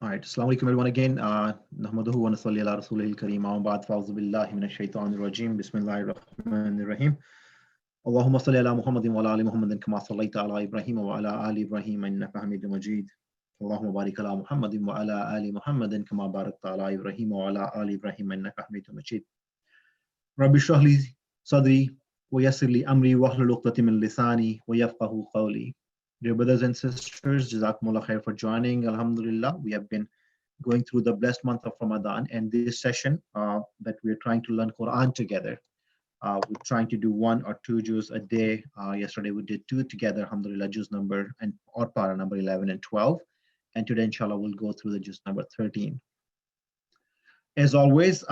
All right. Assalamu alaikum everyone again. Nahmaduhu wa nasalli ala rasulihil kareem. Amma ba'd. Fa'udhu billahi minash shaitanir rajim. Bismillahir rahmanir rahim. Allahumma salli ala Muhammadin wa ala ali Muhammadin kama sallaita ala Ibrahim wa ala ali Ibrahim innaka Hamidum Majid. Allahumma barik ala Muhammadin wa ala ali Muhammadin kama barakta ala Ibrahim wa ala ali Ibrahim innaka Hamidum Majid. Rabbi shrah li sadri wa yassir li amri wahlul 'uqdatam min lisani wa yafqahu qawli. Dear brothers and sisters, Jazakumullah khair for joining. Alhamdulillah, we have been going through the blessed month of Ramadan, and this session that we're trying to learn Quran together. We're trying to do one or two juz a day. Yesterday we did two together, Alhamdulillah, juz number and or para number 11 and 12. And today, inshallah, we'll go through the juz number 13. As always,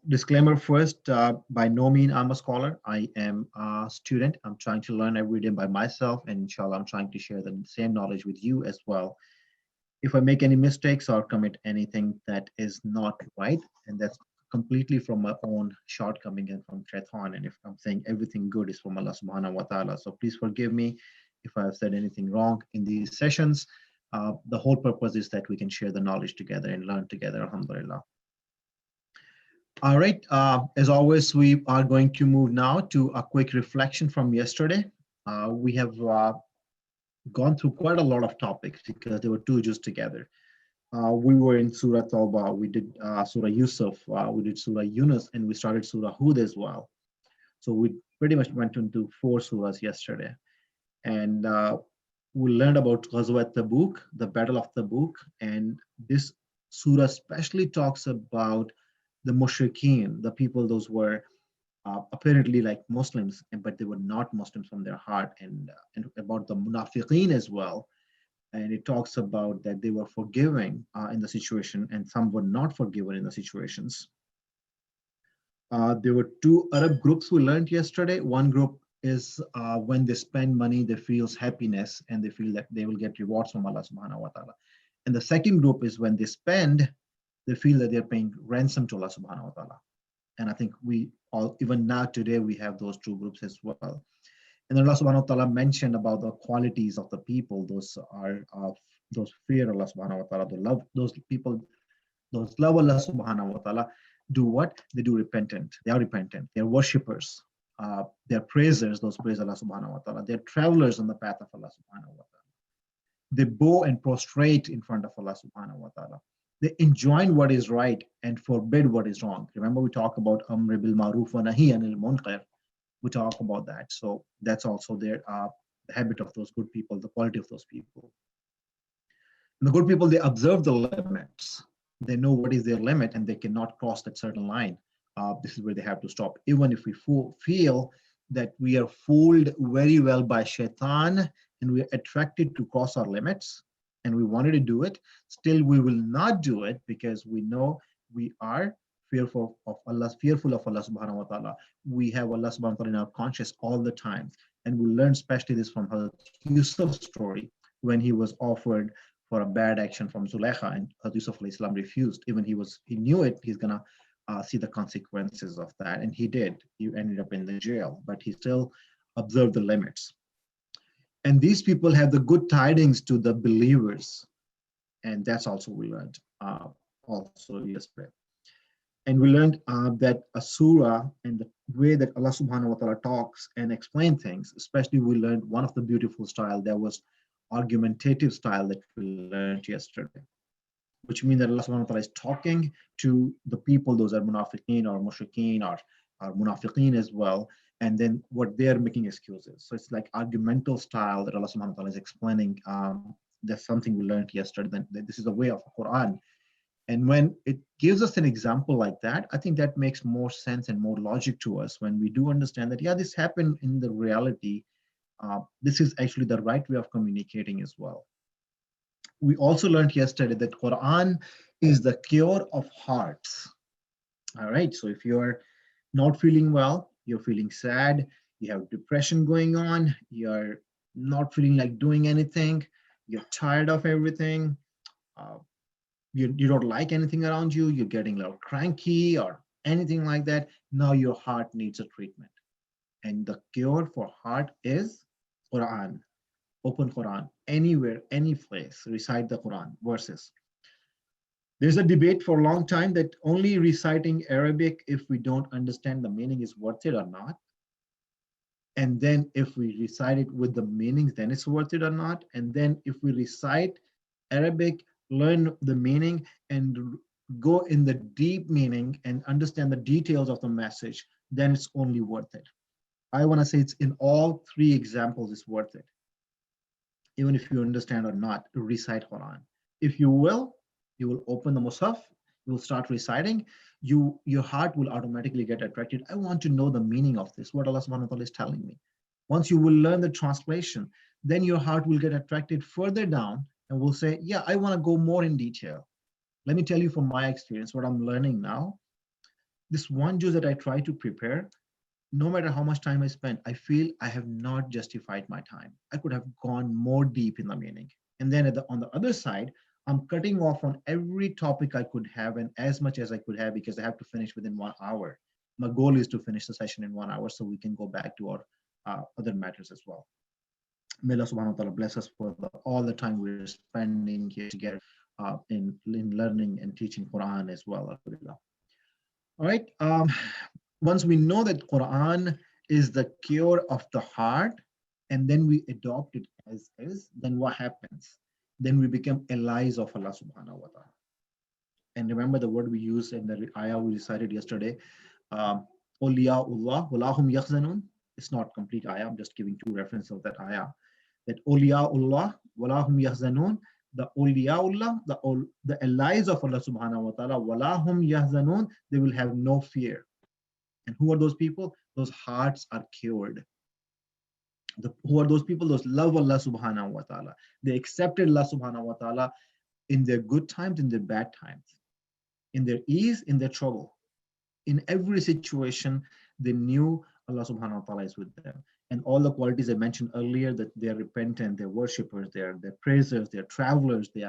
disclaimer first, by no means I'm a scholar. I am a student. I'm trying to learn every day by myself, and inshallah, I'm trying to share the same knowledge with you as well. If I make any mistakes or commit anything that is not right, and that's completely from my own shortcoming and from shaitan, and if I'm saying everything good is from Allah subhanahu wa ta'ala, so please forgive me if I have said anything wrong in these sessions. The whole purpose is that we can share the knowledge together and learn together, alhamdulillah. All right, as always, we are going to move now to a quick reflection from yesterday. We have gone through quite a lot of topics because there were two juz together. We were in Surah Tawbah, we did Surah Yusuf, we did Surah Yunus, and we started Surah Hud as well. So we pretty much went into four surahs yesterday. And we learned about Ghazwat Tabuk, the Battle of Tabuk, and this surah especially talks about the mushrikeen, the people those were apparently like Muslims, but they were not Muslims from their heart, and about the munafiqeen as well. And it talks about that they were forgiving in the situation, and some were not forgiven in the situations. There were two Arab groups we learned yesterday. One group is when they spend money, they feel happiness and they feel that they will get rewards from Allah subhanahu wa ta'ala. And the second group is when they spend, they feel that they're paying ransom to Allah subhanahu wa ta'ala. And I think we all, even now today, we have those two groups as well. And then Allah subhanahu wa ta'ala mentioned about the qualities of the people. Those are those fear Allah subhanahu wa ta'ala, the love, those people, those love Allah subhanahu wa ta'ala, do what? They do repentant. They are repentant. They are worshippers. They're praisers, those praise Allah subhanahu wa ta'ala. They're travelers on the path of Allah subhanahu wa ta'ala. They bow and prostrate in front of Allah subhanahu wa ta'ala. They enjoin what is right and forbid what is wrong. Remember, we talk about Amr bil Ma'ruf wa Nahi anil Munkar. We talk about that. So that's also their the habit of those good people, the quality of those people. And the good people, they observe the limits. They know what is their limit and they cannot cross that certain line. This is where they have to stop. Even if we feel that we are fooled very well by shaitan and we are attracted to cross our limits, and we wanted to do it, still we will not do it because we know we are fearful of Allah subhanahu wa ta'ala. We have Allah subhanahu wa ta'ala in our conscious all the time. And we learn especially this from Hazrat Yusuf's story when he was offered for a bad action from Zulaikha and Hazrat Yusuf alayhi salam refused. Even he knew it, he's gonna see the consequences of that. And he did. He ended up in the jail, but he still observed the limits. And these people have the good tidings to the believers. And that's also we learned also yesterday. And we learned that a surah and the way that Allah subhanahu wa ta'ala talks and explain things, especially we learned one of the beautiful style that was argumentative style that we learned yesterday, which means that Allah subhanahu wa ta'ala is talking to the people, those are munafiqeen or mushrikeen or munafiqeen as well, and then what they're making excuses. So it's like argumental style that Allah subhanahu wa ta'ala is explaining. That's something we learned yesterday. That this is the way of the Quran. And when it gives us an example like that, I think that makes more sense and more logic to us when we do understand that, yeah, this happened in the reality. This is actually the right way of communicating as well. We also learned yesterday that Quran is the cure of hearts. All right, so if you're not feeling well, you're feeling sad, you have depression going on, you're not feeling like doing anything, you're tired of everything, you don't like anything around you, you're getting a little cranky or anything like that, now your heart needs a treatment. And the cure for heart is Quran. Open Quran, anywhere, any place, recite the Quran verses. There's a debate for a long time that only reciting Arabic, if we don't understand the meaning, is worth it or not. And then if we recite it with the meanings, then it's worth it or not. And then if we recite Arabic, learn the meaning, and go in the deep meaning and understand the details of the message, then it's only worth it. I want to say it's in all three examples, it's worth it. Even if you understand or not, recite Quran. If you will open the Musaf, you will start reciting, your heart will automatically get attracted. I want to know the meaning of this, what Allah subhanahu wa ta'ala is telling me. Once you will learn the translation, then your heart will get attracted further down and will say, yeah, I want to go more in detail. Let me tell you from my experience, what I'm learning now. This one juz that I try to prepare, no matter how much time I spend, I feel I have not justified my time. I could have gone more deep in the meaning. And then on the other side, I'm cutting off on every topic I could have and as much as I could have because I have to finish within 1 hour. My goal is to finish the session in 1 hour so we can go back to our other matters as well. May Allah subhanahu wa ta'ala bless us for all the time we're spending here together in learning and teaching Quran as well. All right. Once we know that Quran is the cure of the heart, and then we adopt it as is, then what happens? Then we become allies of Allah subhanahu wa ta'ala. And remember the word we used in the ayah we recited yesterday, Awliyaullah, walahum yakhzanun. It's not complete ayah, I'm just giving two references of that ayah. That Awliyaullah, walahum yakhzanun, the Awliyaullah, the allies of Allah subhanahu wa ta'ala, walahum yahzanun, they will have no fear. And who are those people? Those hearts are cured. Who are those people? Those love Allah subhanahu wa ta'ala. They accepted Allah subhanahu wa ta'ala in their good times, in their bad times, in their ease, in their trouble. In every situation, they knew Allah subhanahu wa ta'ala is with them. And all the qualities I mentioned earlier, that they're repentant, they're worshippers, they're praisers, they're travelers, they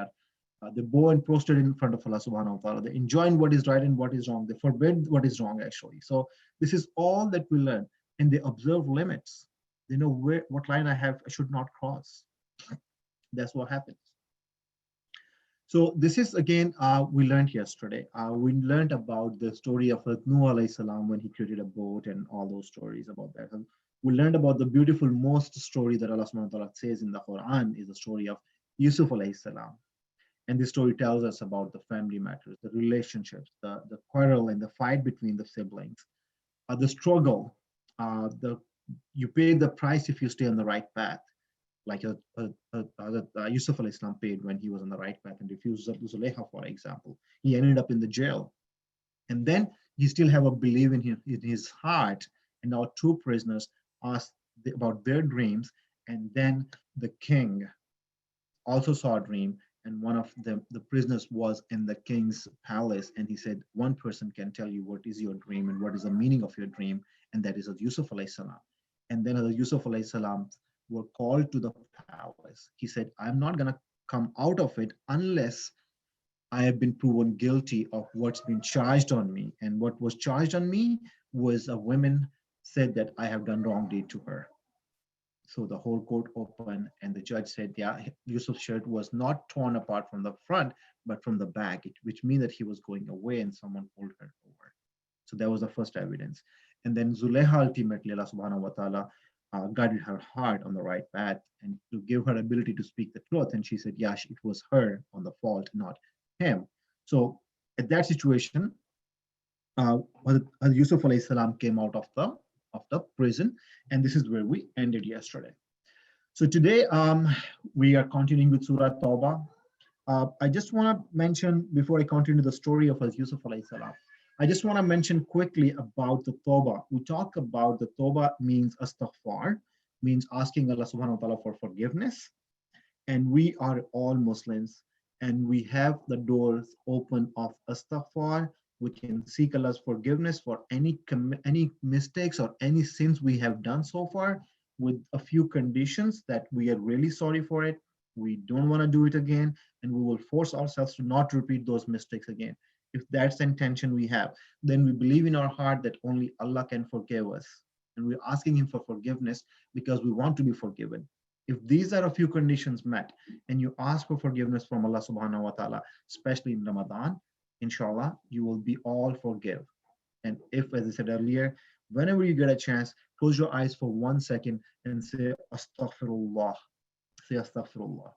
bow and prostrate in front of Allah subhanahu wa ta'ala. They enjoy what is right and what is wrong. They forbid what is wrong, actually. So this is all that we learn. And they observe limits. They know what line I should not cross. That's what happens. So this is, again, we learned yesterday. We learned about the story of Nuh alayhi salam when he created a boat and all those stories about that. And we learned about the beautiful most story that Allah subhanahu wa ta'ala says in the Quran is the story of Yusuf alayhi salam. And this story tells us about the family matters, the relationships, the quarrel and the fight between the siblings, the struggle, you pay the price if you stay on the right path, like Yusuf alayhi salam paid when he was on the right path and refused Zuleha, for example. He ended up in the jail. And then he still have a belief in his heart. And our two prisoners asked about their dreams. And then the king also saw a dream. And one of the prisoners was in the king's palace. And he said, one person can tell you what is your dream and what is the meaning of your dream. And that is Yusuf alayhi salam. And then Yusuf alayhi salam were called to the palace. He said, I'm not going to come out of it unless I have been proven guilty of what's been charged on me. And what was charged on me was a woman said that I have done wrong deed to her. So the whole court opened and the judge said, yeah, Yusuf's shirt was not torn apart from the front, but from the back, which means that he was going away and someone pulled her over. So that was the first evidence. And then Zuleha ultimately, Allah subhanahu wa ta'ala, guided her heart on the right path and to give her ability to speak the truth. And she said, yeah, it was her on the fault, not him. So at that situation, Yusuf alayhi salam came out of the prison, and this is where we ended yesterday. So today we are continuing with Surah Tawbah. I just want to mention, before I continue the story of Yusuf alayhi salam, I just want to mention quickly about the Tawbah. We talk about the Tawbah means astaghfar, means asking Allah subhanahu wa ta'ala for forgiveness. And we are all Muslims, and we have the doors open of astaghfar. We can seek Allah's forgiveness for any mistakes or any sins we have done so far, with a few conditions: that we are really sorry for it, we don't want to do it again, and we will force ourselves to not repeat those mistakes again. If that's the intention we have, then we believe in our heart that only Allah can forgive us. And we're asking Him for forgiveness because we want to be forgiven. If these are a few conditions met and you ask for forgiveness from Allah subhanahu wa ta'ala, especially in Ramadan, inshallah, you will be all forgive. And if, as I said earlier, whenever you get a chance, close your eyes for 1 second and say astaghfirullah. Say astaghfirullah.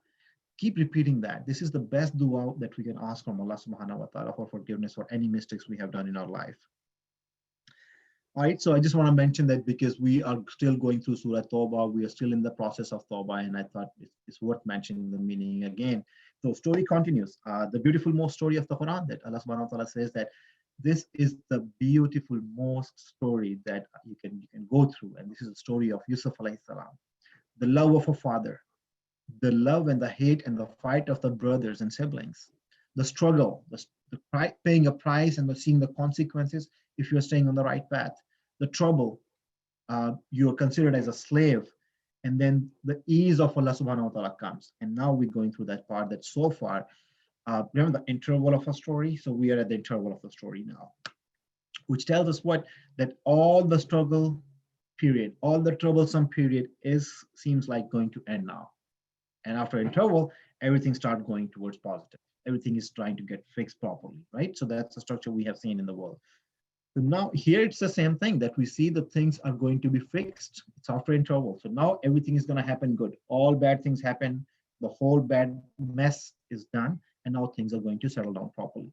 Keep repeating that. This is the best dua that we can ask from Allah subhanahu wa ta'ala for forgiveness for any mistakes we have done in our life. All right, so I just want to mention that because we are still going through Surah Tawbah, we are still in the process of Tawbah, and I thought it's worth mentioning the meaning again. So story continues. The beautiful most story of the Quran that Allah subhanahu wa ta'ala says that this is the beautiful most story that you can go through. And this is the story of Yusuf alayhi salam, the love of a father, the love and the hate and the fight of the brothers and siblings, the struggle, the paying a price and the seeing the consequences if you're staying on the right path, the trouble, you are considered as a slave, and then the ease of Allah subhanahu wa ta'ala comes. And now we're going through that part that so far, remember the interval of a story? So we are at the interval of the story now, which tells us what? That all the struggle period, all the troublesome period seems like going to end now. And after interval, everything starts going towards positive. Everything is trying to get fixed properly, right? So that's the structure we have seen in the world. So now here it's the same thing that we see that things are going to be fixed. It's after interval. So now everything is going to happen good. All bad things happen. The whole bad mess is done. And now things are going to settle down properly.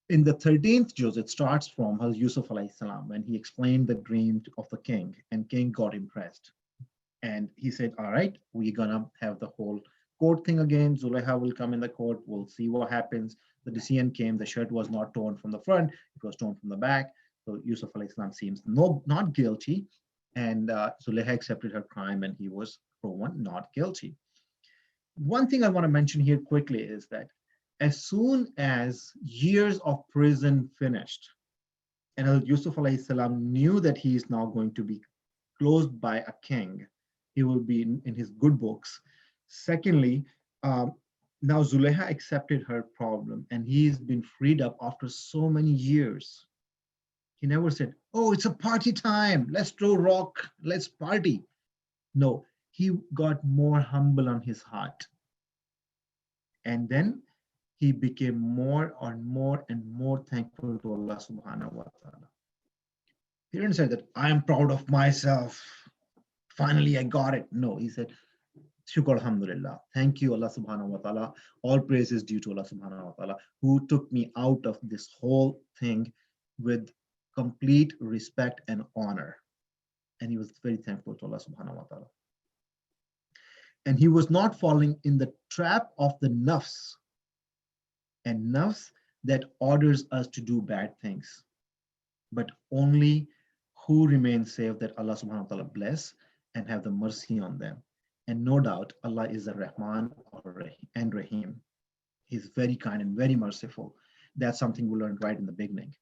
In the 13th juz, it starts from Hazrat Yusuf alayhi salam when he explained the dream of the king, and king got impressed. And he said, all right, we're going to have the whole court thing again. Zulekha will come in the court. We'll see what happens. The decision came. The shirt was not torn from the front. It was torn from the back. So Yusuf alayhi salam seems not guilty. And Zulekha accepted her crime and he was proven not guilty. One thing I want to mention here quickly is that as soon as years of prison finished, and Yusuf alayhi salam knew that he is now going to be closed by a king, he will be in his good books. Secondly, now Zulekha accepted her problem and he's been freed up after so many years. He never said, oh, it's a party time. Let's throw rock. Let's party. No, he got more humble on his heart. And then he became more and more and more thankful to Allah subhanahu wa ta'ala. He didn't say that I am proud of myself. Finally, I got it. No, he said, Shukr alhamdulillah. Thank you, Allah subhanahu wa ta'ala. All praise is due to Allah subhanahu wa ta'ala, who took me out of this whole thing with complete respect and honor. And he was very thankful to Allah subhanahu wa ta'ala. And he was not falling in the trap of the nafs, and nafs that orders us to do bad things, but only who remain safe that Allah subhanahu wa ta'ala bless and have the mercy on them. And no doubt Allah is a Rahman and Rahim. He's very kind and very merciful. That's something we learned right in the beginning.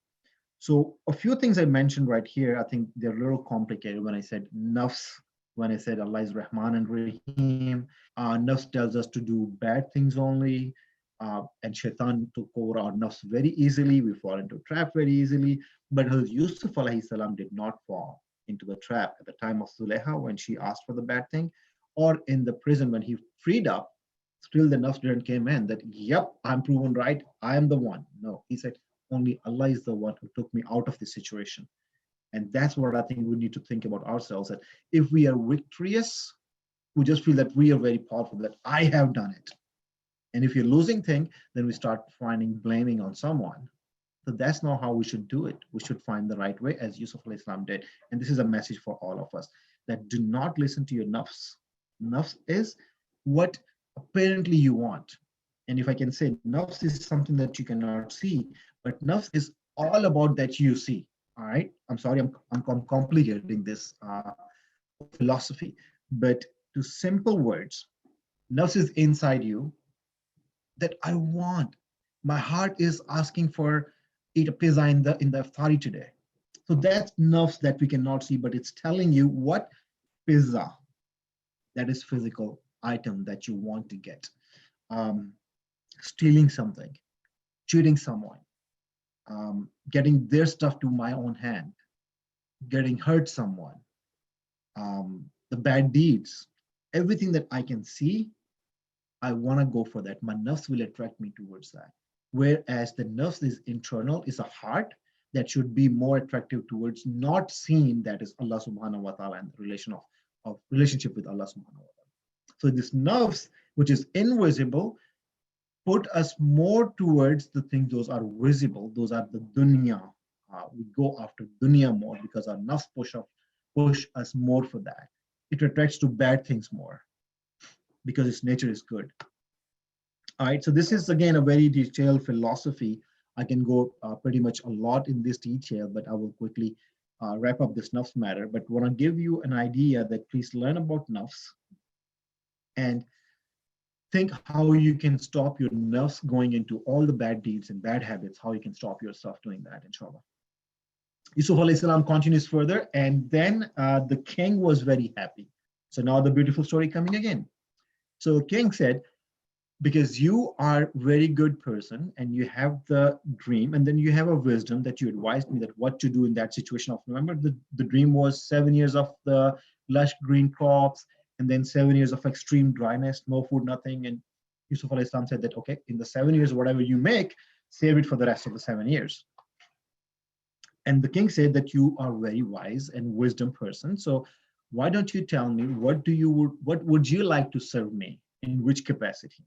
So a few things I mentioned right here, I think they're a little complicated when I said nafs, when I said Allah is Rahman and Rahim. Nafs tells us to do bad things only. And shaitan took over our nafs very easily. We fall into a trap very easily. But Hazrat Yusuf alayhi salam did not fall into the trap at the time of Zulekha when she asked for the bad thing, or in the prison when he freed up. Still the nafs didn't came in that, yep, I'm proven right. I am the one. No, he said, only Allah is the one who took me out of this situation. And that's what I think we need to think about ourselves, that if we are victorious, we just feel that we are very powerful, that I have done it. And if you're losing thing, then we start finding blaming on someone. So that's not how we should do it. We should find the right way, as Yusuf alayhi salam did. And this is a message for all of us, that do not listen to your nafs. Nafs is what apparently you want. And if I can say, nafs is something that you cannot see, but nafs is all about that you see. All right. I'm sorry, I'm complicating this philosophy, but to simple words, nafs is inside you that I want. My heart is asking for eat a pizza in the iftari today. So that's nafs that we cannot see, but it's telling you what pizza, that is physical item that you want to get. Stealing something, cheating someone, getting their stuff to my own hand, getting hurt someone, the bad deeds, Everything that I can see, I want to go for that. My nafs will attract me towards that. Whereas the nafs is internal, is a heart that should be more attractive towards not seeing that is Allah subhanahu wa ta'ala and the of relationship with Allah subhanahu wa ta'ala. So this nafs, which is invisible, put us more towards the things those are visible. Those are the dunya. We go after dunya more because our nafs push us more for that. It attracts to bad things more because its nature is good. All right, so this is again a very detailed philosophy. I can go pretty much a lot in this detail, but I will quickly wrap up this nafs matter. But want to give you an idea that please learn about nafs and think how you can stop your nafs going into all the bad deeds and bad habits, how you can stop yourself doing that, inshallah. Yusuf alayhi salam continues further, and then the king was very happy. So now the beautiful story coming again. So the king said, because you are very good person and you have the dream and then you have a wisdom that you advised me that what to do in that situation of, remember the dream was 7 years of the lush green crops and then 7 years of extreme dryness, no food, nothing. And Yusuf alayhi salam said that, okay, in the 7 years, whatever you make, save it for the rest of the 7 years. And the king said that you are very wise and wisdom person. So why don't you tell me what would you like to serve me, in which capacity?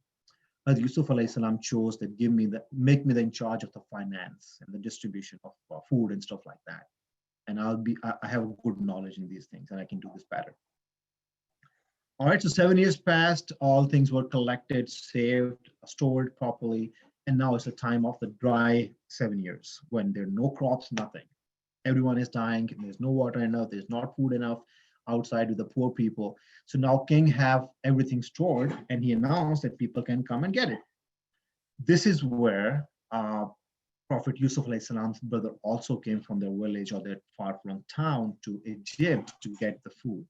As Yusuf alayhi salam chose that make me the in charge of the finance and the distribution of food and stuff like that. And I have good knowledge in these things and I can do this better. All right, so 7 years passed, all things were collected, saved, stored properly. And now it's the time of the dry 7 years when there are no crops, nothing. Everyone is dying, and there's no water enough, there's not food enough outside with the poor people. So now king have everything stored and he announced that people can come and get it. This is where Prophet Yusuf alayhi salam's brother also came from their village or their far-flung town to Egypt to get the food.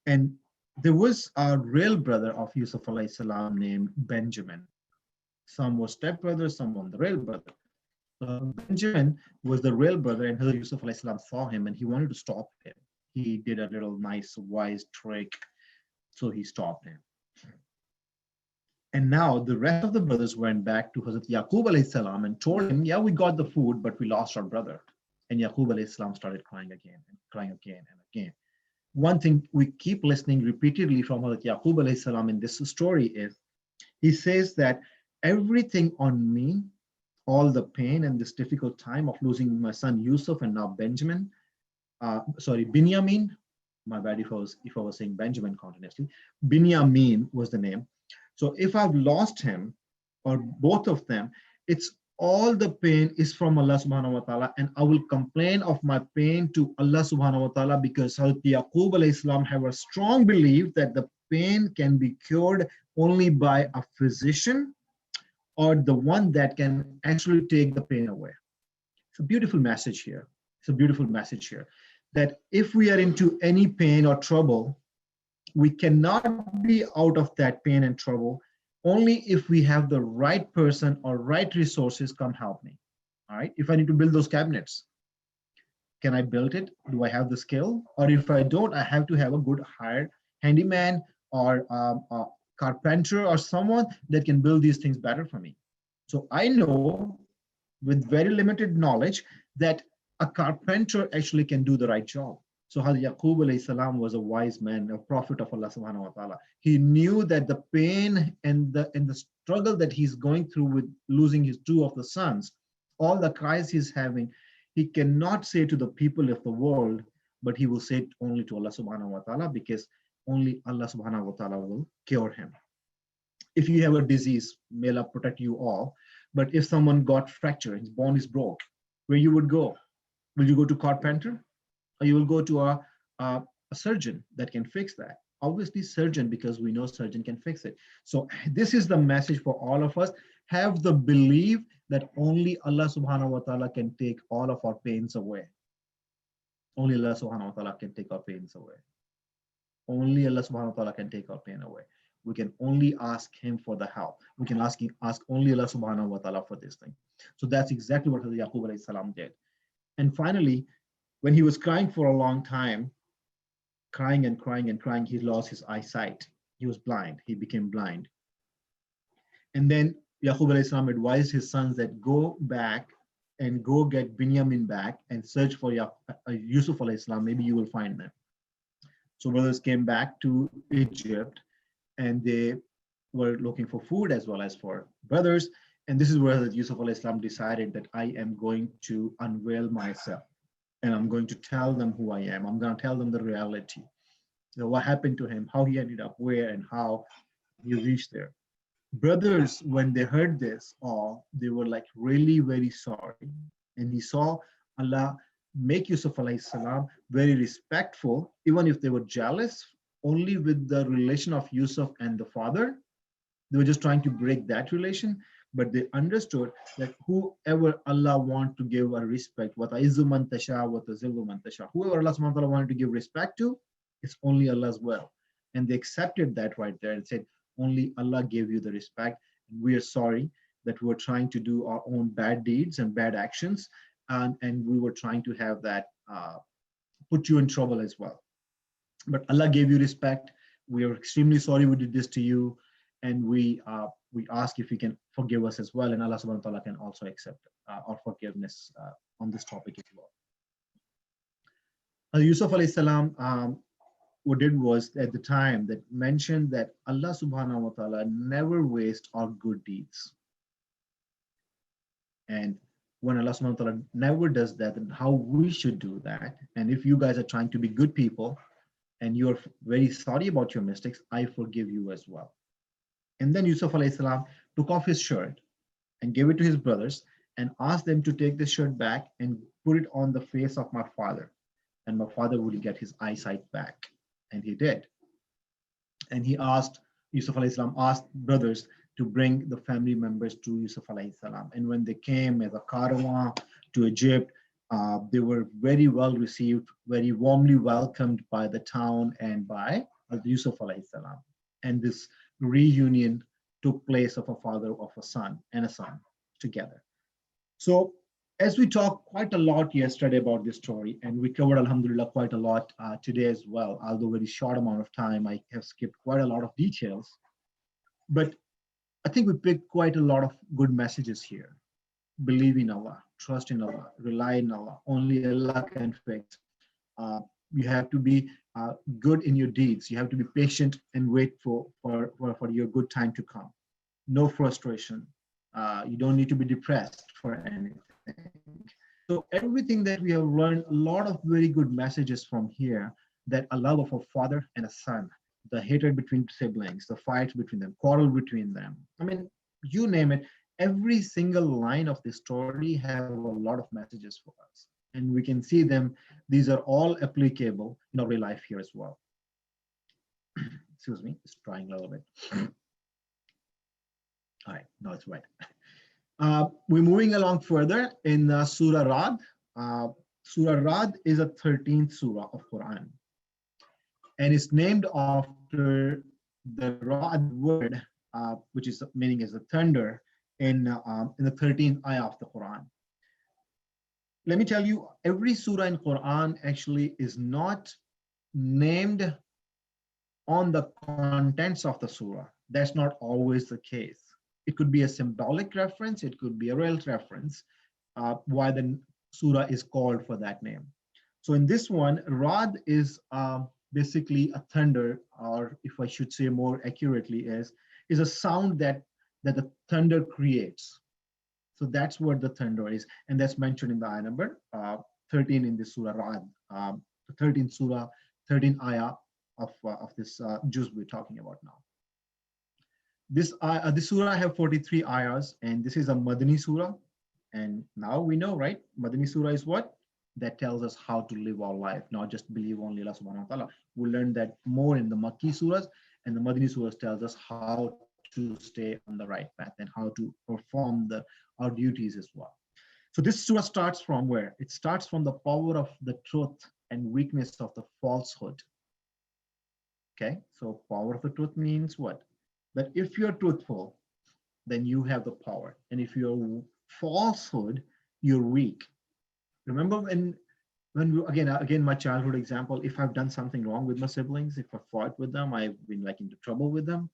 And there was a real brother of Yusuf alayhi salam named Benjamin. Some were stepbrothers, some were the real brother. Benjamin was the real brother, and Hazrat Yusuf alayhi salam saw him and he wanted to stop him. He did a little nice, wise trick, so he stopped him. And now the rest of the brothers went back to Hazrat Yaqub alayhi salam and told him, yeah, we got the food, but we lost our brother. And Yaqub alayhi salam started crying again and crying again and again. One thing we keep listening repeatedly from Hazrat Yaqub alayhi salam in this story is, he says that everything on me, all the pain and this difficult time of losing my son Yusuf and now Benjamin, Binyamin, my bad if I was saying Benjamin continuously, Binyamin was the name. So if I've lost him or both of them, it's all the pain is from Allah subhanahu wa ta'ala, and I will complain of my pain to Allah subhanahu wa ta'ala because Hazrat Yaqub alayhi salam have a strong belief that the pain can be cured only by a physician or the one that can actually take the pain away. It's a beautiful message here. It's a beautiful message here that if we are into any pain or trouble, we cannot be out of that pain and trouble only if we have the right person or right resources come help me. All right. If I need to build those cabinets, can I build it? Do I have the skill? Or if I don't, I have to have a good hired handyman or a carpenter or someone that can build these things better for me. So I know with very limited knowledge that a carpenter actually can do the right job. So Hazrat Yaqub alayhi salam was a wise man, a prophet of Allah subhanahu wa ta'ala. He knew that the pain and the struggle that he's going through with losing his two of the sons, all the cries he's having, he cannot say to the people of the world, but he will say it only to Allah subhanahu wa ta'ala because only Allah subhanahu wa ta'ala will cure him. If you have a disease, may Allah protect you all. But if someone got fractured, his bone is broke, where you would go? Will you go to carpenter? Or you will go to a surgeon that can fix that? Obviously surgeon, because we know surgeon can fix it. So this is the message for all of us. Have the belief that only Allah subhanahu wa ta'ala can take all of our pains away. Only Allah subhanahu wa ta'ala can take our pains away. Only Allah subhanahu wa ta'ala can take our pain away. We can only ask him for the help. We can ask only Allah subhanahu wa ta'ala for this thing. So that's exactly what Hazrat Yaqub alayhi salam did. And finally, when he was crying for a long time, crying and crying and crying. He lost his eyesight. He was blind. He became blind. And then Yaqub alayhi salam advised his sons that go back and go get Binyamin back and search for Yusuf alayhi salam. Maybe you will find them. So brothers came back to Egypt and they were looking for food as well as for brothers. And this is where Yusuf alayhi salam decided that I am going to unveil myself and I'm going to tell them who I am. I'm going to tell them the reality. What happened to him, how he ended up where, and how he reached there. Brothers, when they heard this, they were like really very sorry. And he saw Allah make Yusuf alayhi salam very respectful, even if they were jealous, only with the relation of Yusuf and the father. They were just trying to break that relation, but they understood that whoever Allah wants to give a respect, whoever Allah subhanahu wa ta'ala wanted to give respect to, it's only Allah's will. And they accepted that right there and said, only Allah gave you the respect. And we are sorry that we were trying to do our own bad deeds and bad actions. And we were trying to have that put you in trouble as well. But Allah gave you respect. We are extremely sorry we did this to you. And we ask if He can forgive us as well. And Allah subhanahu wa ta'ala can also accept our forgiveness on this topic as well. Yusuf alayhi salam, what did was at the time that mentioned that Allah subhanahu wa ta'ala never wastes our good deeds. And when Allah subhanahu wa ta'ala never does that, then how we should do that. And if you guys are trying to be good people and you're very sorry about your mistakes, I forgive you as well. And then Yusuf alayhi salam took off his shirt and gave it to his brothers and asked them to take the shirt back and put it on the face of my father. And my father would get his eyesight back. And he did. And he asked, Yusuf alayhi salam asked brothers to bring the family members to Yusuf alayhi salam. And when they came as a caravan to Egypt, they were very well received, very warmly welcomed by the town and by Yusuf alayhi salam. And this reunion took place of a father, of a son, and a son together. So as we talked quite a lot yesterday about this story, and we covered, alhamdulillah, quite a lot today as well, although very short amount of time, I have skipped quite a lot of details. But I think we picked quite a lot of good messages here. Believe in Allah, trust in Allah, rely on Allah. Only Allah can fix. You have to be good in your deeds. You have to be patient and wait for your good time to come. No frustration. You don't need to be depressed for anything. So everything that we have learned, a lot of very good messages from here, that a love of a father and a son, the hatred between siblings, the fights between them, quarrel between them. I mean, you name it, every single line of this story have a lot of messages for us. And we can see them. These are all applicable in our real life here as well. Excuse me, it's trying a little bit. All right, no, it's right. We're moving along further in Surah Ra'd. Surah Ra'd is a 13th surah of Quran. And it's named after the Ra'd word, which is meaning as a thunder, in the 13th ayah of the Quran. Let me tell you, every surah in Quran actually is not named on the contents of the surah. That's not always the case. It could be a symbolic reference. It could be a real reference why the surah is called for that name. So in this one, Ra'd is basically a thunder, or if I should say more accurately, is a sound that the thunder creates. So that's what the thunder is, and that's mentioned in the ayah number 13 in this surah Ra'd, the 13th surah, 13th ayah of this Juzz we're talking about now. This surah have 43 ayahs, and this is a Madani surah. And now we know, right? Madani surah is what? That tells us how to live our life, not just believe only Allah subhanahu wa ta'ala. We'll learn that more in the Makki surahs, and the Madani surahs tells us how to stay on the right path and how to perform our duties as well. So this surah starts from where? It starts from the power of the truth and weakness of the falsehood. Okay, so power of the truth means what? That if you're truthful, then you have the power. And if you're falsehood, you're weak. Remember when when again, my childhood example, if I've done something wrong with my siblings, if I fought with them, I've been like into trouble with them,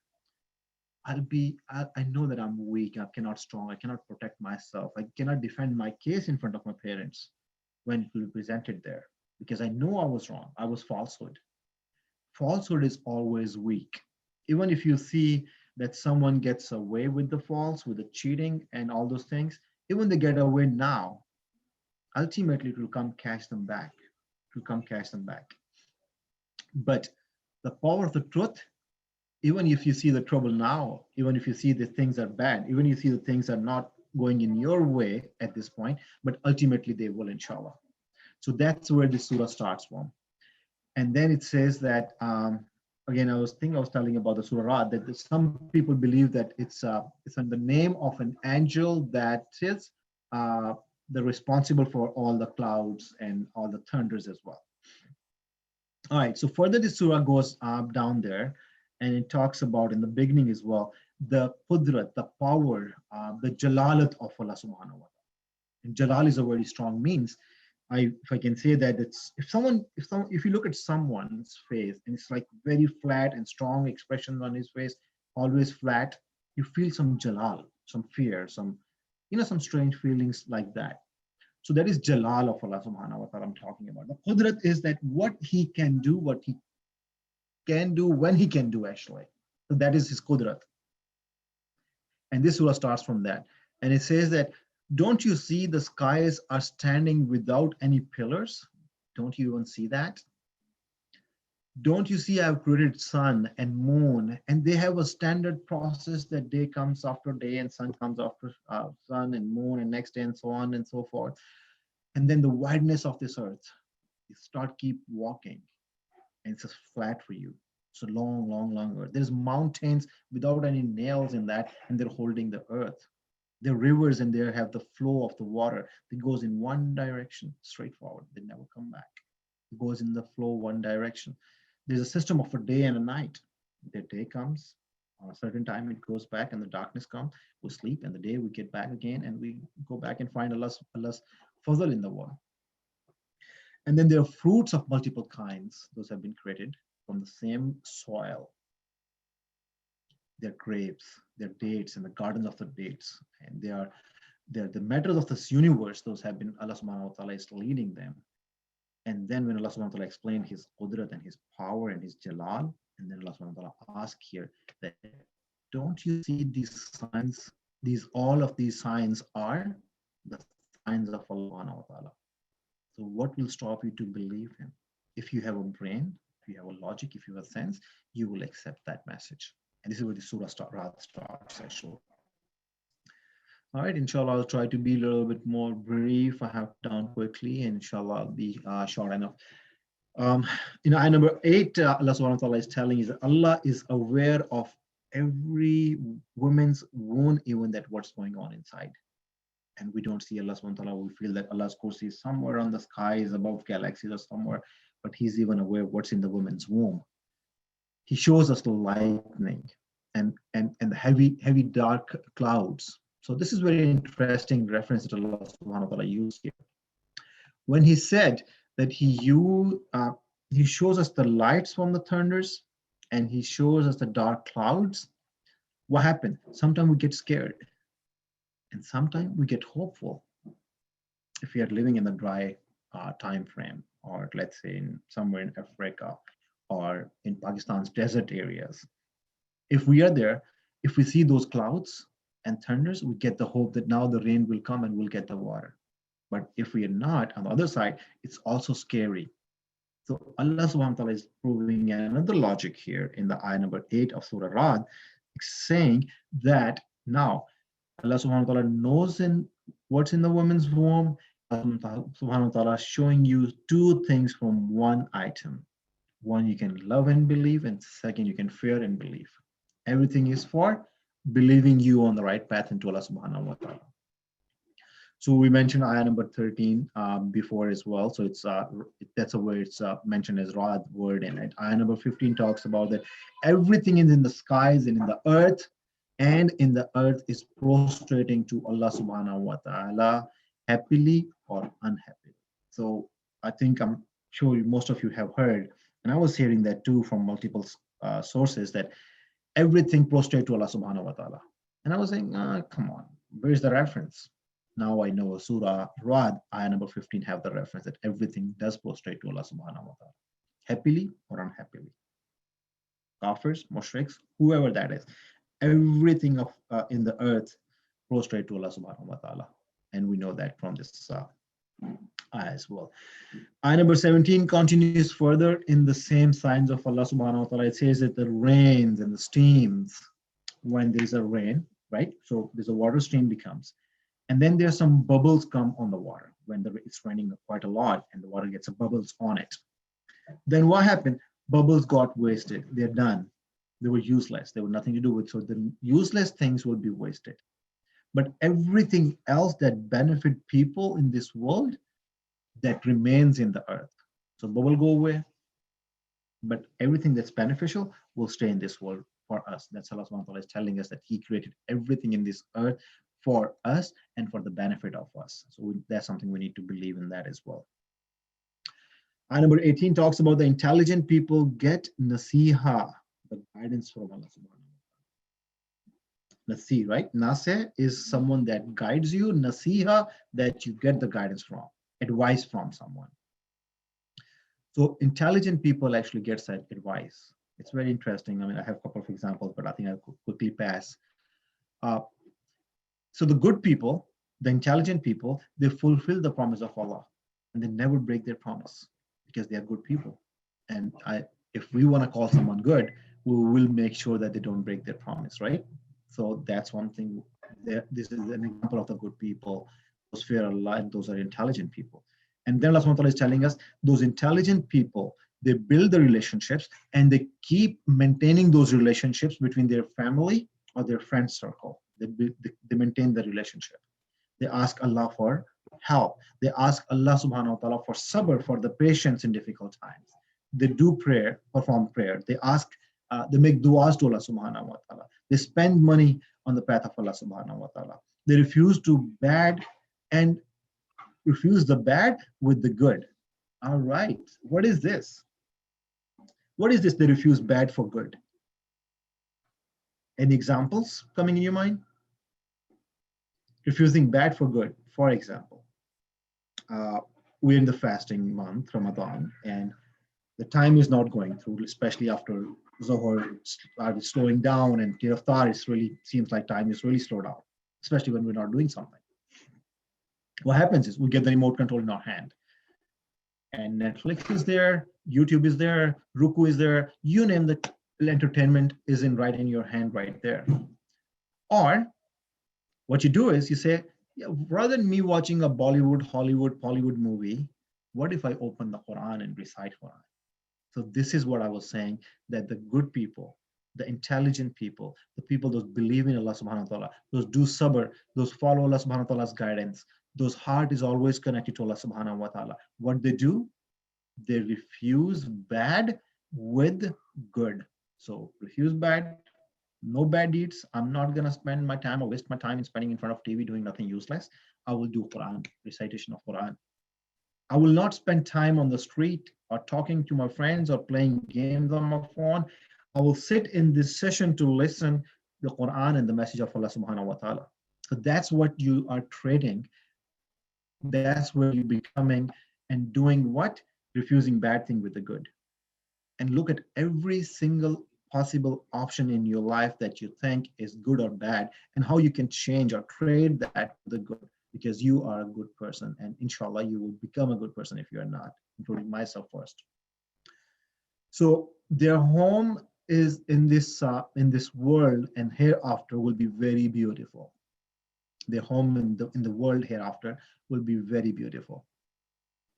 I know that I'm weak, I cannot strong, I cannot protect myself, I cannot defend my case in front of my parents when it will be presented there, because I know I was wrong, I was falsehood. Falsehood is always weak. Even if you see that someone gets away with the false, with the cheating and all those things, even they get away now, ultimately it will come catch them back. It will come catch them back. But the power of the truth, even if you see the trouble now, even if you see the things are bad, even if you see the things are not going in your way at this point, but ultimately they will, inshallah. So that's where the surah starts from. And then it says that, again, I was telling about the surah, that some people believe that it's in the name of an angel that is uh, the responsible for all the clouds and all the thunders as well. All right, so further the surah goes down there, and it talks about in the beginning as well, the qudrat, the power, the jalalat of Allah subhanahu wa ta'ala. And jalal is a very strong means. If I can say that, it's if you look at someone's face and it's like very flat and strong expressions on his face, always flat, you feel some jalal, some fear, some strange feelings like that. So that is jalal of Allah subhanahu wa ta'ala I'm talking about. The qudrat is that what he can do, when he can do actually. So that is his qudrat. And this surah starts from that. And it says that, don't you see the skies are standing without any pillars? Don't you even see that? Don't you see I've created sun and moon, and they have a standard process that day comes after day and sun comes after sun and moon and next day and so on and so forth. And then the wideness of this earth, you start keep walking and it's just flat for you. It's a long, long, long earth. There's mountains without any nails in that, and they're holding the earth. There are rivers and they have the flow of the water that goes in one direction, straightforward. They never come back. It goes in the flow one direction. There's a system of a day and a night. The day comes, on a certain time it goes back and the darkness comes, we sleep, and the day we get back again and we go back and find Allah's fazl in the world. And then there are fruits of multiple kinds. Those have been created from the same soil. They're grapes, they're dates, and the garden of the dates. And they're the matters of this universe. Those have been, Allah subhanahu wa ta'ala is leading them. And then when Allah subhanahu wa ta'ala explained his qudrat and his power and his jalal, and then Allah subhanahu wa ta'ala asked here that, don't you see these signs? All of these signs are the signs of Allah subhanahu wa ta'ala. So what will stop you to believe him? If you have a brain, if you have a logic, if you have a sense, you will accept that message. And this is where the surah starts actually. All right, inshallah, I'll try to be a little bit more brief. I have done quickly, and inshallah, I'll be short enough. In ayah number 8, Allah subhanahu wa ta'ala is telling us that Allah is aware of every woman's wound, even that what's going on inside. And we don't see Allah subhanahu wa ta'ala. We feel that Allah's kursi is somewhere on the skies, above galaxies or somewhere, but he's even aware of what's in the woman's womb. He shows us the lightning and the heavy dark clouds. So this is very interesting reference that Allah subhanahu wa ta'ala used here. When he said that he shows us the lights from the thunders and he shows us the dark clouds, what happened? Sometimes we get scared and sometimes we get hopeful. If we are living in a dry time frame, or let's say somewhere in Africa or in Pakistan's desert areas, if we are there, if we see those clouds and thunders, we get the hope that now the rain will come and we'll get the water. But if we are not, on the other side, it's also scary. So Allah subhanahu wa ta'ala is proving another logic here in the ayah number 8 of Surah Ra'd, saying that now Allah subhanahu wa ta'ala knows what's in the woman's womb. Allah subhanahu wa ta'ala is showing you two things from one item. One, you can love and believe, and second, you can fear and believe. Everything is for believing you on the right path into Allah subhanahu wa ta'ala. So we mentioned ayah number 13 before as well. So that's where it's mentioned as Ra'd word in it. Ayah number 15 talks about that everything is in the skies and in the earth, and in the earth is prostrating to Allah subhanahu wa ta'ala, happily or unhappily. So I think I'm sure most of you have heard, and I was hearing that too from multiple sources, that everything prostrate to Allah subhanahu wa ta'ala. And I was saying, come on, where's the reference? Now I know Surah Ra'd, ayah number 15, have the reference that everything does prostrate to Allah subhanahu wa ta'ala, happily or unhappily. Kafirs, mushriks, whoever that is, everything in the earth prostrate to Allah subhanahu wa ta'ala. And we know that from this ayah as well. Ayah number 17 continues further in the same signs of Allah subhanahu wa ta'ala. It says that the rains and the streams, when there's a rain, right? So there's a water stream becomes, and then there's some bubbles come on the water when it's raining quite a lot and the water gets a bubbles on it. Then what happened? Bubbles got wasted. They're done. They were useless. They were nothing to do with. So the useless things will be wasted. But everything else that benefit people in this world, that remains in the earth. So bubble go away, but everything that's beneficial will stay in this world for us. That's Allah subhanahu wa ta'ala is telling us that He created everything in this earth for us and for the benefit of us. So that's something we need to believe in that as well. Ayah number 18 talks about the intelligent people get nasiha, the guidance from Allah subhanahu wa ta'ala. Nasi, right? Nasih is someone that guides you. Nasiha, that you get the guidance from, advice from someone. So intelligent people actually get that advice. It's very interesting. I mean, I have a couple of examples, but I think I'll quickly pass. So the good people, the intelligent people, they fulfill the promise of Allah and they never break their promise because they are good people. And if we want to call someone good, we will make sure that they don't break their promise, right? So that's one thing. This is an example of the good people. Those fear Allah, and those are intelligent people. And then Allah subhanahu wa ta'ala is telling us those intelligent people, they build the relationships and they keep maintaining those relationships between their family or their friend circle. They maintain the relationship. They ask Allah for help. They ask Allah subhanahu wa ta'ala for sabr, for the patience in difficult times. They do prayer, perform prayer. They ask, they make du'as to Allah subhanahu wa ta'ala. They spend money on the path of Allah subhanahu wa ta'ala. They refuse to bad and refuse the bad with the good. All right, what is this? What is this? They refuse bad for good. Any examples coming in your mind? Refusing bad for good. For example, we're in the fasting month, Ramadan, and the time is not going through, especially after Zohar started slowing down and Tiraftar is really, seems like time is really slowed down, especially when we're not doing something. What happens is we get the remote control in our hand. And Netflix is there, YouTube is there, Roku is there, you name the entertainment is right in your hand right there. Or what you do is you say, yeah, rather than me watching a Bollywood, Hollywood movie, what if I open the Quran and recite Quran? So this is what I was saying, that the good people, the intelligent people, the people that believe in Allah subhanahu wa ta'ala, those do sabr, those follow Allah subhanahu wa ta'ala's guidance, those heart is always connected to Allah subhanahu wa ta'ala. What they do, they refuse bad with good. So refuse bad, no bad deeds. I'm not gonna spend my time or waste my time in spending in front of TV doing nothing useless. I will do Quran, recitation of Quran. I will not spend time on the street or talking to my friends or playing games on my phone. I will sit in this session to listen the Quran and the message of Allah subhanahu wa ta'ala. So that's what you are trading. That's where you're becoming and doing what? Refusing bad thing with the good. And look at every single possible option in your life that you think is good or bad and how you can change or trade that with the good, because you are a good person and inshallah you will become a good person if you are not, including myself first. So their home is in this world and hereafter will be very beautiful. Their home in the world hereafter will be very beautiful.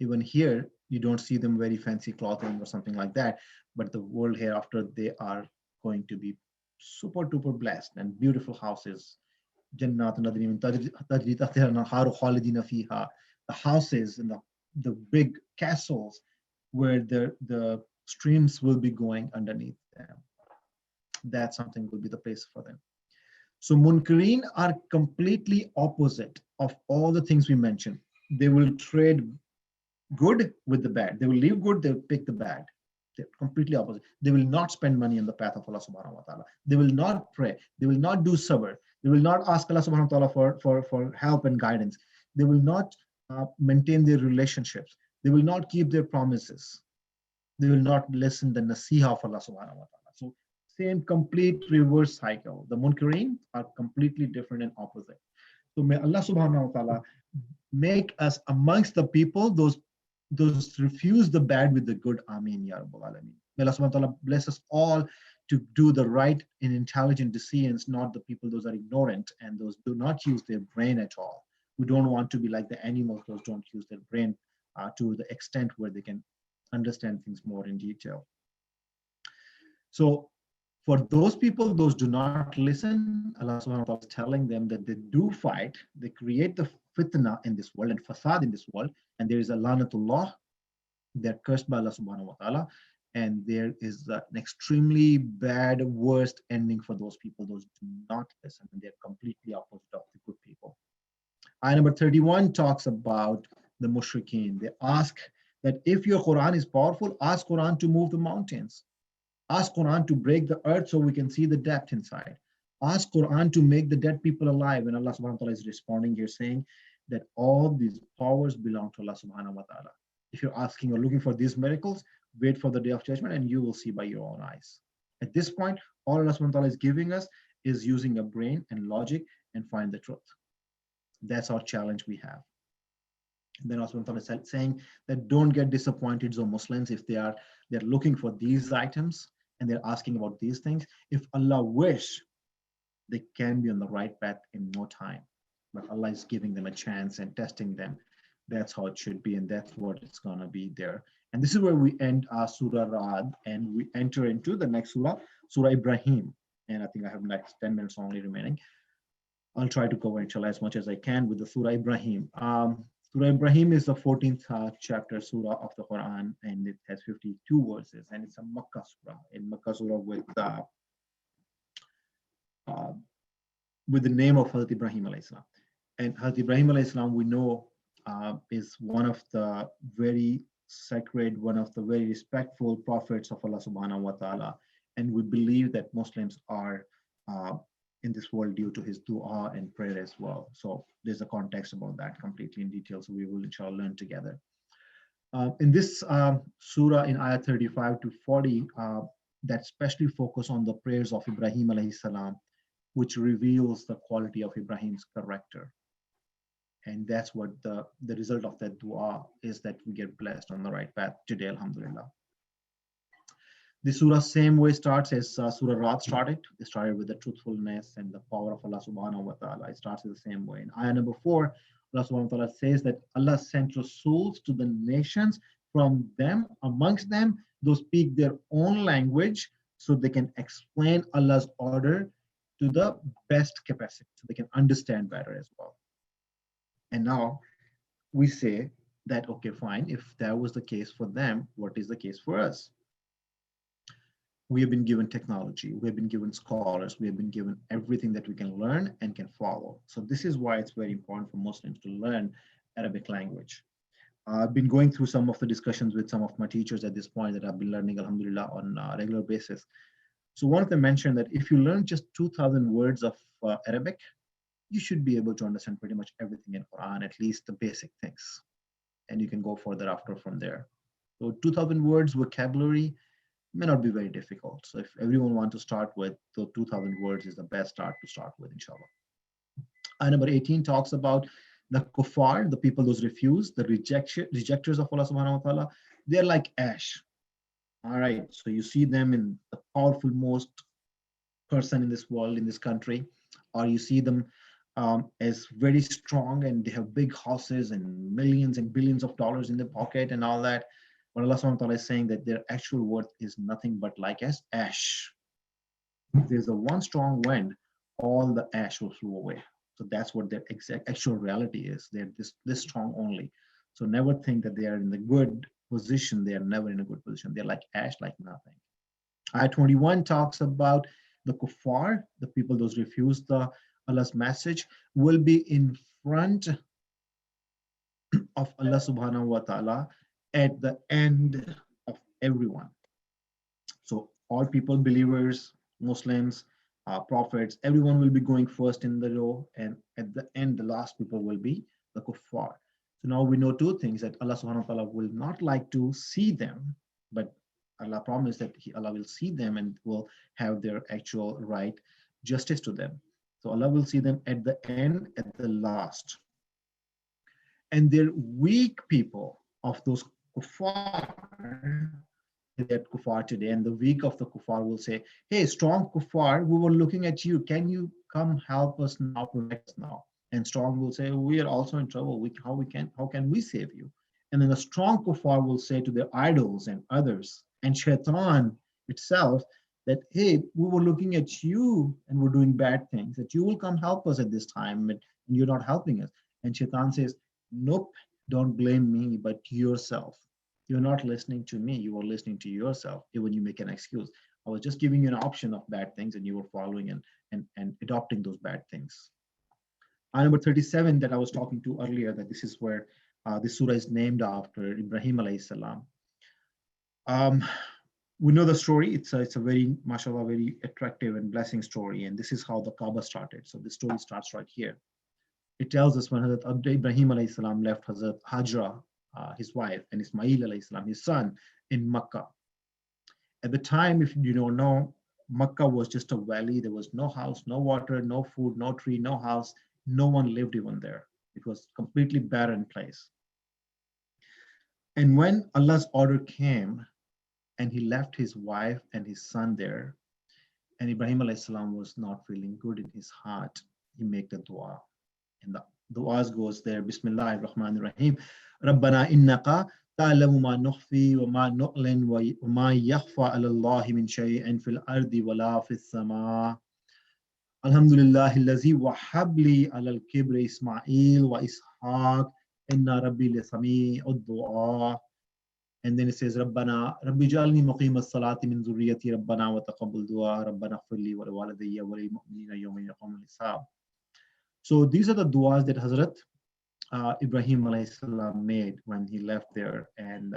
Even here, you don't see them very fancy clothing or something like that, but the world hereafter, they are going to be super duper blessed and beautiful houses. The houses and the big castles where the streams will be going underneath them. That's something will be the place for them. So Munkareen are completely opposite of all the things we mentioned. They will trade good with the bad. They will leave good, they will pick the bad. They're completely opposite. They will not spend money in the path of Allah subhanahu wa ta'ala. They will not pray. They will not do sabr. They will not ask Allah subhanahu wa ta'ala for help and guidance. They will not maintain their relationships. They will not keep their promises. They will not listen the nasiha of Allah subhanahu wa ta'ala. So same complete reverse cycle. The munkareen are completely different and opposite. So may Allah subhanahu wa ta'ala make us amongst the people, those refuse the bad with the good. Ameen ya Rabbal Alameen. May Allah subhanahu wa ta'ala bless us all to do the right and intelligent decisions, not the people those are ignorant and those do not use their brain at all. We don't want to be like the animals, those don't use their brain to the extent where they can understand things more in detail. So for those people, those do not listen, Allah subhanahu wa ta'ala is telling them that they do fight, they create the fitna in this world and fasad in this world, and there is a lanatullah, they're cursed by Allah subhanahu wa ta'ala, and there is an extremely bad, worst ending for those people, those do not listen, and they're completely opposite of the good people. Ayah number 31 talks about the mushrikeen. They ask that if your Quran is powerful, ask Quran to move the mountains. Ask Quran to break the earth so we can see the depth inside. Ask Quran to make the dead people alive. And Allah subhanahu wa ta'ala is responding here saying that all these powers belong to Allah subhanahu wa ta'ala. If you're asking or looking for these miracles, wait for the day of judgment and you will see by your own eyes. At this point, all Allah subhanahu wa ta'ala is giving us is using a brain and logic and find the truth. That's our challenge we have. And then Allah subhanahu wa ta'ala is saying that don't get disappointed, so Muslims, if they're looking for these items and they're asking about these things, if Allah wish, they can be on the right path in no time. But Allah is giving them a chance and testing them. That's how it should be, and that's what it's gonna be there. And this is where we end our Surah Ra'd, and we enter into the next surah, Surah Ibrahim. And I think I have next 10 minutes only remaining. I'll try to cover inshallah as much as I can with the Surah Ibrahim. Surah Ibrahim is the 14th chapter surah of the Quran, and it has 52 verses, and it's a Makkah surah. In Makkah surah with the name of Hazrat Ibrahim alayhi salam. And Hazrat Ibrahim alayhi salam, we know, is one of the very sacred, one of the very respectful prophets of Allah subhanahu wa ta'ala. And we believe that Muslims are in this world due to his dua and prayer as well. So there's a context about that completely in detail. So we will inshallah learn together. In this surah in ayah 35 to 40, that especially focus on the prayers of Ibrahim alayhi salam, which reveals the quality of Ibrahim's character. And that's what the result of that dua is, that we get blessed on the right path today, alhamdulillah. The surah same way starts as Surah Ra'd started. It started with the truthfulness and the power of Allah subhanahu wa ta'ala. It starts the same way. In ayah number 4, Allah subhanahu wa ta'ala says that Allah sent Rasuls to the nations from them, amongst them, those speak their own language so they can explain Allah's order to the best capacity, so they can understand better as well. And now we say that, okay, fine, if that was the case for them, what is the case for us? We have been given technology, we have been given scholars, we have been given everything that we can learn and can follow. So this is why it's very important for Muslims to learn Arabic language. I've been going through some of the discussions with some of my teachers at this point that I've been learning, alhamdulillah, on a regular basis. So one of them mentioned that if you learn just 2,000 words of Arabic, you should be able to understand pretty much everything in Quran, at least the basic things. And you can go further after from there. So 2,000 words vocabulary may not be very difficult. So if everyone wants to start with, the 2,000 words is the best start to start with, inshallah. Ayah number 18 talks about the kuffar, the people those refuse, the rejectors of Allah subhanahu wa ta'ala. They're like ash. All right, so you see them in the powerful most person in this world, in this country, or you see them as very strong and they have big houses and millions and billions of dollars in their pocket and all that. But Allah subhanahu wa ta'ala is saying that their actual worth is nothing but like as ash. If there's a one strong wind, all the ash will flew away. So that's what their exact actual reality is. They're this strong only. So never think that they are in the good position. They are never in a good position. They're like ash, like nothing. Ayah 21 talks about the kuffar, the people those refuse the Allah's message, will be in front of Allah subhanahu wa ta'ala at the end of everyone. So all people, believers, Muslims, prophets, everyone will be going first in the row, and at the end, the last people will be the kuffar. So now we know two things, that Allah subhanahu wa ta'ala will not like to see them, but Allah promised that Allah will see them and will have their actual right justice to them. So Allah will see them at the end, at the last. And they're weak people of those kuffar, that kuffar today, and the weak of the kuffar will say, hey, strong kuffar, we were looking at you, can you come help us now, protect us now? And strong will say, we are also in trouble, how can we save you? And then the strong kuffar will say to their idols and others and shaitan itself that, hey, we were looking at you and we're doing bad things, that you will come help us at this time, and you're not helping us. And shaitan says, nope, don't blame me but yourself. You're not listening to me, you are listening to yourself. Even you make an excuse, I was just giving you an option of bad things and you were following and adopting those bad things. Ayah number 37 that I was talking to earlier, that this is where this surah is named after Ibrahim alayhi salam. We know the story. It's a very, mashallah, very attractive and blessing story. And this is how the Kaaba started. So the story starts right here. It tells us when Hazrat Ibrahim alayhi salam left Hazrat Hajra, his wife, and Ismail alayhi salam, his son, in Makkah. At the time, if you don't know, Makkah was just a valley. There was no house, no water, no food, no tree, no house. No one lived even there. It was completely barren place. And when Allah's order came, and he left his wife and his son there, and Ibrahim alayhi salam was not feeling good in his heart, he made a dua. And the du'as goes there, Bismillah ar-Rahman ar-Rahim, Rabbana innaka ta'lamu ma nukhfi wa ma nu'lin wa ma yakhfa ala Allahi min shay'in fil ardi wa la fis sama. Alhamdulillahi allazi wahab li ala al-kibri Ismail wa Ishaq inna rabbi li sami'ud du'a. And then it says, Rabbana, Rabbi jalni muqim as-salati min zurriyati Rabbana wa taqabbal dua Rabbana ighfirli wa liwalidayya wa lil mu'minina yawma yaqumul hisab. So these are the duas that Hazrat Ibrahim alayhi salam made when he left there, and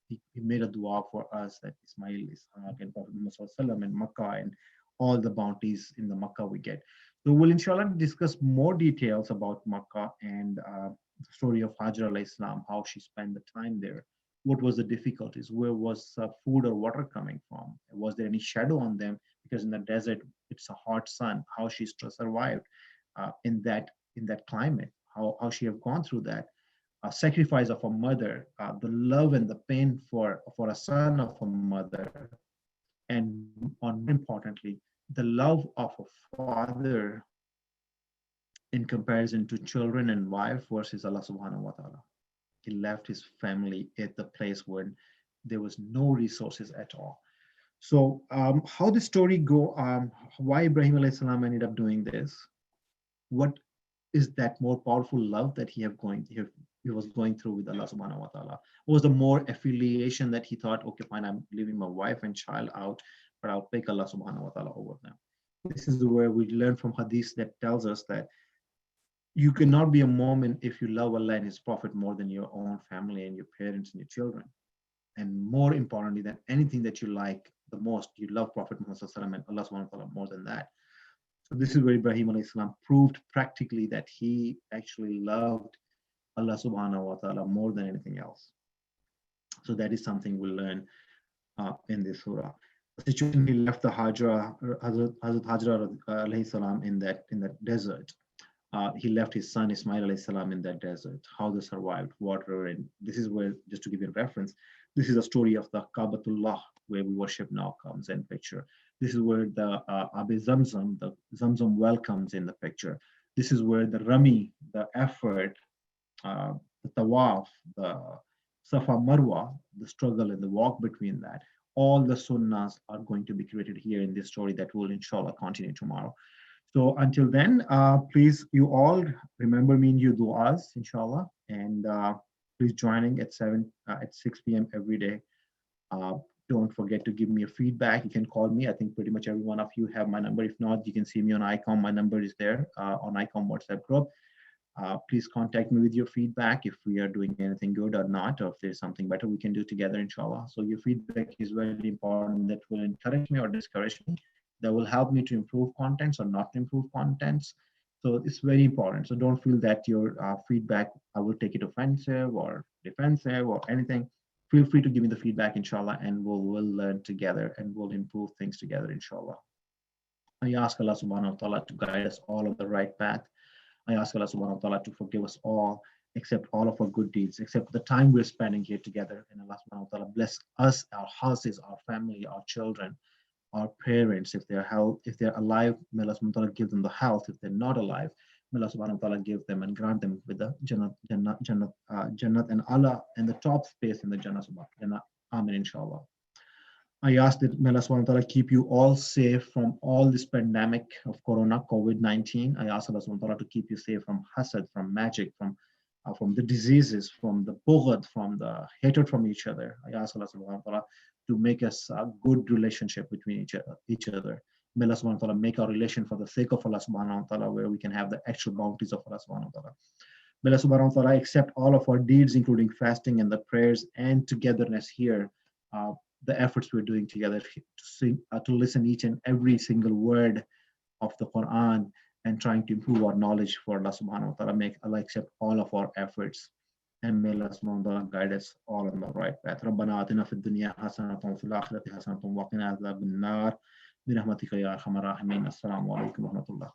he made a dua for us, that Ismail, Ishaq, and Prophet Muhammad and Makkah, and all the bounties in the Makkah we get. So we'll inshallah discuss more details about Makkah and the story of Hajar alayhi salam, how she spent the time there. What was the difficulties? Where was food or water coming from? Was there any shadow on them? Because in the desert, it's a hot sun. How she survived in that climate? How she have gone through that sacrifice of a mother, the love and the pain for a son of a mother, and more importantly, the love of a father in comparison to children and wife versus Allah Subhanahu wa Taala. He left his family at the place where there was no resources at all. So how the story go, why Ibrahim alayhi salam ended up doing this? What is that more powerful love that he was going through with Allah subhanahu wa ta'ala? Was the more affiliation that he thought, okay, fine, I'm leaving my wife and child out, but I'll take Allah subhanahu wa ta'ala over them. This is where we learn from hadith that tells us that you cannot be a Mu'min if you love Allah and His Prophet more than your own family and your parents and your children. And more importantly than anything that you like the most, you love Prophet Muhammad and Allah subhanahu wa ta'ala more than that. So this is where Ibrahim alayhi salam proved practically that he actually loved Allah subhanahu wa ta'ala more than anything else. So that is something we'll learn in this surah. The situation he left the Hazrat Hajra alayhi salam in that desert. He left his son Ismail alayhi salam in that desert. How they survived water, and this is where, just to give you a reference, this is a story of the Kaabatullah where we worship now comes in picture. This is where the Abi Zamzam, the Zamzam well comes in the picture. This is where the Rami, the effort, the Tawaf, the Safa Marwa, the struggle and the walk between that, all the sunnahs are going to be created here in this story that will inshallah continue tomorrow. So until then, please, you all remember me in your du'as, inshallah, and please joining at 6 p.m. every day. Don't forget to give me a feedback. You can call me. I think pretty much every one of you have my number. If not, you can see me on ICOM. My number is there on ICOM WhatsApp group. Please contact me with your feedback if we are doing anything good or not, or if there's something better we can do together, inshallah. So your feedback is very important. That will encourage me or discourage me. That will help me to improve contents or not improve contents. So it's very important. So don't feel that your feedback, I will take it offensive or defensive or anything. Feel free to give me the feedback, inshallah, and we'll learn together and we'll improve things together, inshallah. I ask Allah subhanahu wa ta'ala to guide us all on the right path. I ask Allah subhanahu wa ta'ala to forgive us all, accept all of our good deeds, accept the time we're spending here together. And Allah subhanahu wa ta'ala bless us, our houses, our family, our children, our parents. If they're alive, may Allah subhanahu wa ta'ala give them the health. If they're not alive, may Allah subhanahu wa ta'ala give them and grant them with the Jannat and Allah and the top space in the Jannah subhanahu. Amen, inshallah. I ask that may Allah subhanahu wa ta'ala keep you all safe from all this pandemic of Corona, COVID-19. I ask Allah subhanahu wa ta'ala to keep you safe from hasad, from magic, from the diseases, from the bughd, from the hatred from each other. I ask Allah subhanahu wa ta'ala to make us a good relationship between each other. May Allah subhanahu wa ta'ala make our relation for the sake of Allah subhanahu wa ta'ala, where we can have the actual bounties of Allah subhanahu wa ta'ala. May Allah subhanahu wa ta'ala accept all of our deeds, including fasting and the prayers and togetherness here. The efforts we're doing together to listen each and every single word of the Quran and trying to improve our knowledge for Allah subhanahu wa ta'ala. Make Allah accept all of our efforts and may Allah subhanahu wa ta'ala guide us all on the right path. ربنا آتنا في الدنيا حسنة وفي الآخرة حسنة وقنا عذاب النار برحمتك يا أرحم الراحمين. السلام عليكم ورحمة الله.